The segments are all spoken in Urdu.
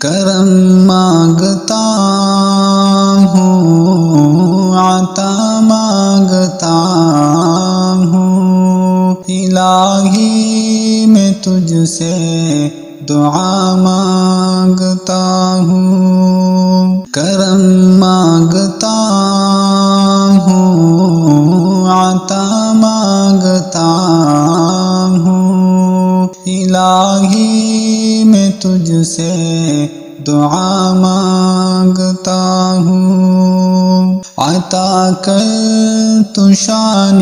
کرم مانگتا ہوں، عطا مانگتا ہوں، الہی میں تجھ سے دعا مانگتا ہوں۔ کرم مانگتا ہوں، عطا مانگتا ہوں، الہی میں تجھ سے دعا مانگتا ہوں۔ عطا کر تو شان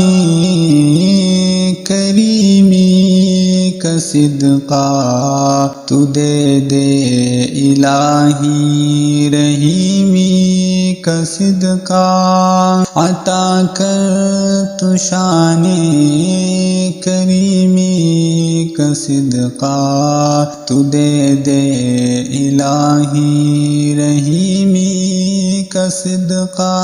کریمی کا صدقہ، تو دے دے الہی رحیمی کا صدقہ۔ عطا کر تو شان کریمی کا صدقہ، تو دے دے الہی رحیمی کا صدقہ۔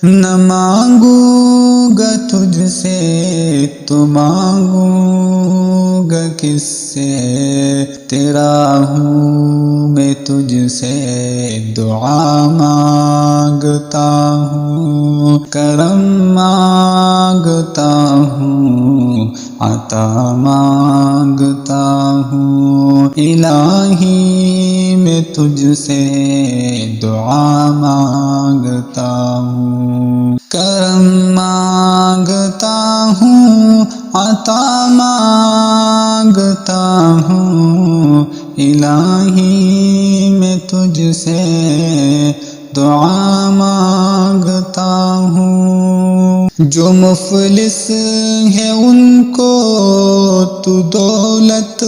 نہ مانگوں گا تجھ سے تو مانگوں گا کس سے، تیرا ہوں میں تجھ سے دعا مانگتا ہوں۔ کرم مانگتا ہوں، عطا مانگتا ہوں، الہی میں تجھ سے دعا مانگتا ہوں۔ کرم مانگتا ہوں، عطا مانگتا ہوں، الہی میں تجھ سے دعا مانگتا ہوں۔ جو مفلس ہے ان کو تو دولت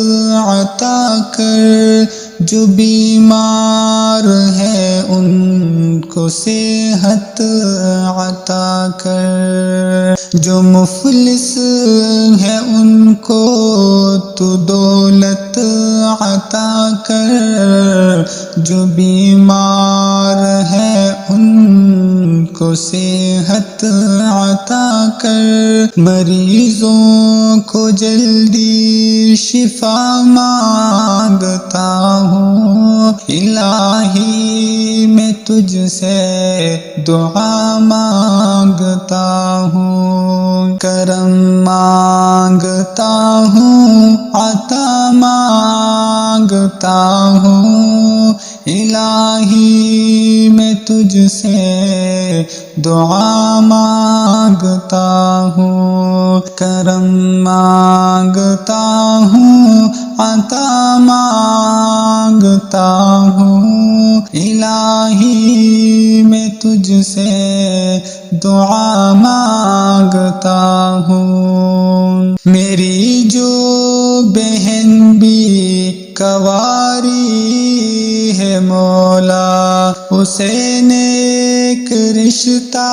عطا کر، جو بیمار ہے ان کو صحت عطا کر۔ جو مفلس ہے ان کو تو دولت عطا کر، جو بیمار ہے ان کو صحت عطا کر۔ مریضوں کو جلدی شفا مانگتا ہوں، الہی میں تجھ سے دعا مانگتا ہوں۔ کرم مانگتا ہوں، عطا مانگتا ہوں، الہی میں تجھ سے دعا مانگتا ہوں۔ کرم مانگتا ہوں، عطا مانگتا ہوں، الہی میں تجھ سے دعا مانگتا ہوں۔ میری جو بہن بھی کنواری ہے مولا، اسے نیک رشتہ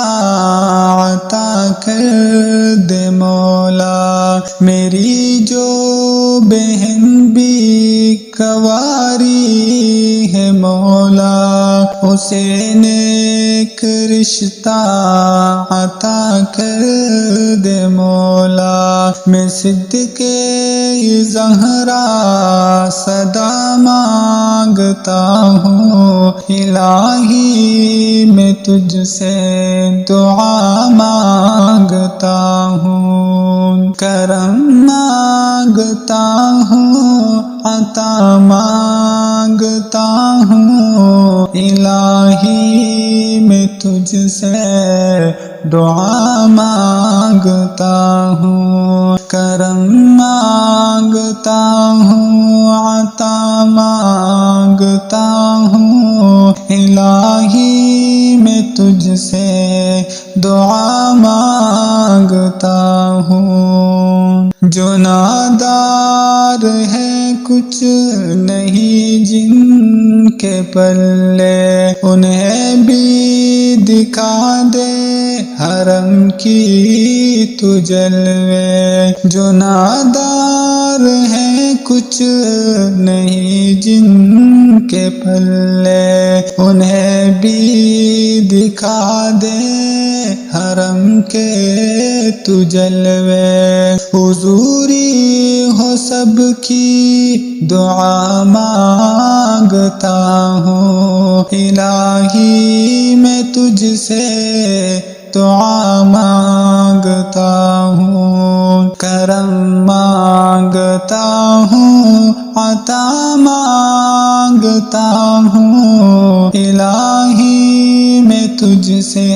عطا کر دے مولا۔ میری جو بہن بھی کنواری ہے مولا، اسے نیک رشتہ عطا کر دے مولا۔ میں صدقے زہرا صدا مانگتا ہوں، الہی میں تجھ سے دعا مانگتا ہوں۔ کرم مانگتا ہوں، عطا مانگتا ہوں، الہی میں تجھ سے دعا مانگتا ہوں۔ کرم مانگتا ہوں، عطا مانگتا ہوں، الہی میں تجھ سے دعا مانگتا ہوں۔ جو نادار ہے کچھ نہیں جن کے پلے، انہیں بھی دکھا دے حرم کی تو جلوے۔ جو نادار ہے کچھ نہیں جن کے پلے، انہیں بھی دکھا دے حرم کے تو جلوے، حضوری ہو سب کی دعا مانگتا ہوں، الہی میں تجھ سے دعا مانگتا ہوں، کرم مانگتا ہوں، عطا مانگتا ہوں، الہی میں تجھ سے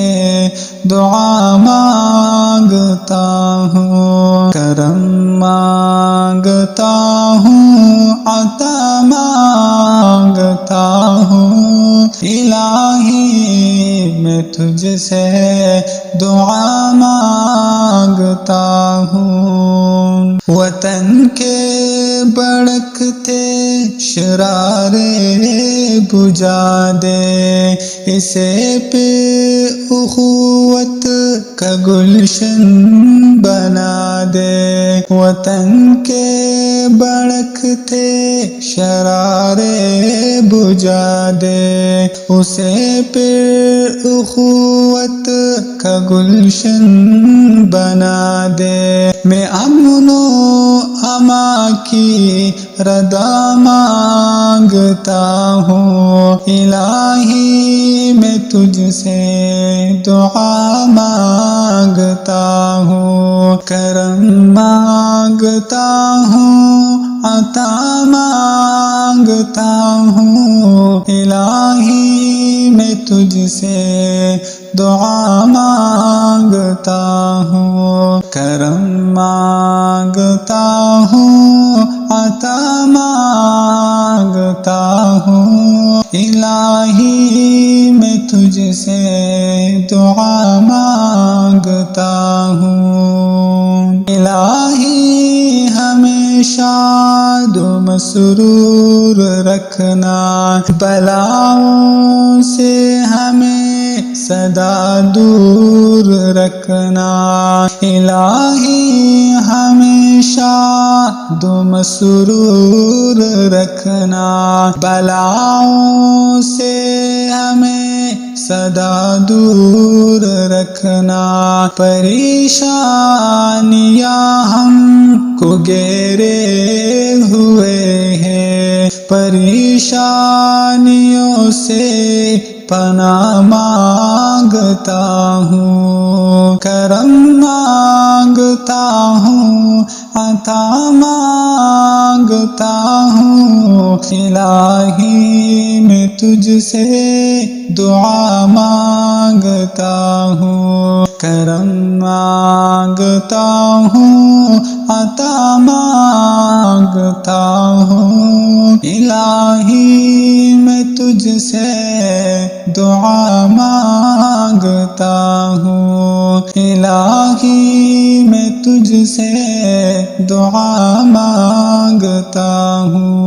دعا مانگتا ہوں، کرم مانگتا ہوں، عطا مانگتا ہوں، الہی میں تجھ سے دعا مانگتا ہوں۔ وطن کے بھڑکتے شرارے بجھا دے، اسے پہ اخوت کا گلشن بنا دے، وطن کے بھڑکتے شرارے بجھا دے، اسے پہ اخوت کا گلشن بنا دے، میں امن و امان کی رضا مانگتا ہوں، الہی میں تجھ سے دعا مانگتا ہوں، کرم مانگتا ہوں، عطا مانگتا ہوں، الہی میں تجھ سے دعا مانگتا ہوں، کرم مانگتا ہوں، عطا مانگتا ہوں، الہی میں تجھ سے دعا مانگتا ہوں، الہی ہمیں شاد و مسرور رکھنا، بلاؤں سے ہمیں سدا دور رکھنا، الہی ہمیں شاد و مسرور رکھنا، بلاؤں سے ہمیں سدا دور رکھنا، پریشانیاں ہم کو گھیرے ہوئے ہیں، پریشانیوں سے پناہ مانگتا ہوں، کرم مانگتا ہوں، عطا مانگتا ہوں، الہی میں تجھ سے دعا مانگتا ہوں، کرم مانگتا ہوں، عطا مانگتا ہوں، الہی میں تجھ سے دعا مانگتا ہوں، الہی میں تجھ سے دعا مانگتا ہوں۔